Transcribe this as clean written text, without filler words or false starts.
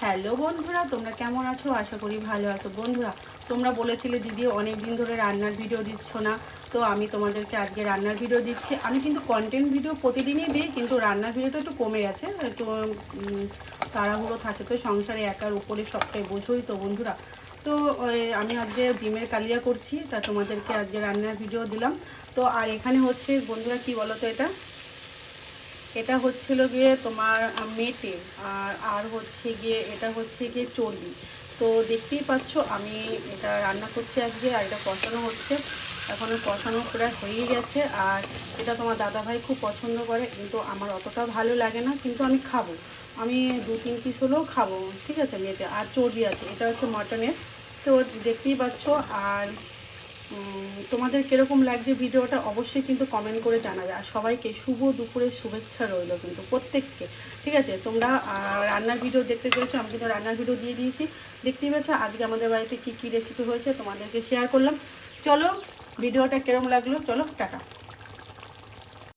Hello বন্ধুরা, তোমরা কেমন আছো? আশা করি ভালো আছো। বন্ধুরা, তোমরা বলেছিলে দিদি অনেক দিন ধরে রান্নার ভিডিও দিচ্ছ না, তো আমি তোমাদেরকে আজকে রান্নার ভিডিও দিচ্ছি। আমি কিন্তু কন্টেন্ট ভিডিও প্রতিদিনই দিই, কিন্তু রান্নার ভিডিওটা একটু কমে গেছে, একটু তাড়াহুড়ো থাকে তো সংসারে, একার উপরে সবটাই বোঝোই তো বন্ধুরা। তো আমি আজকে ডিমের কালিয়া করছি, তা তোমাদেরকে আজকে রান্নার ভিডিও দিলাম। তো আর এখানে হচ্ছে বন্ধুরা কি বলো তো, এটা হচ্ছিল গিয়ে তোমার মেটে, আর হচ্ছে গিয়ে এটা হচ্ছে গিয়ে চর্বি। তো দেখতেই পাচ্ছ আমি এটা রান্না করছি আজকে, আর এটা কষানো হচ্ছে। এখন কষানো প্রায় হয়েই গেছে। আর এটা তোমার দাদাভাই খুব পছন্দ করে, কিন্তু আমার অতটা ভালো লাগে না, কিন্তু আমি খাবো। আমি 2-3 পিস হলেও খাবো, ঠিক আছে। মেটে আর চর্বি আছে, এটা হচ্ছে মটনের। তো দেখতেই পাচ্ছ। আর তোমাদের কীরকম লাগছে ভিডিওটা অবশ্যই কিন্তু কমেন্ট করে জানাবে। আর সবাইকে শুভ দুপুরের শুভেচ্ছা রইল কিন্তু প্রত্যেককে, ঠিক আছে। তোমরা রান্নার ভিডিও দেখতে পেয়েছো, আমি কিন্তু রান্নার ভিডিও দিয়ে দিয়েছি, দেখতেই পাচ্ছ। আজকে আমাদের বাড়িতে কী কী রেসিপি হয়েছে তোমাদেরকে শেয়ার করলাম। চলো ভিডিওটা কীরকম লাগলো, চলো টাটা।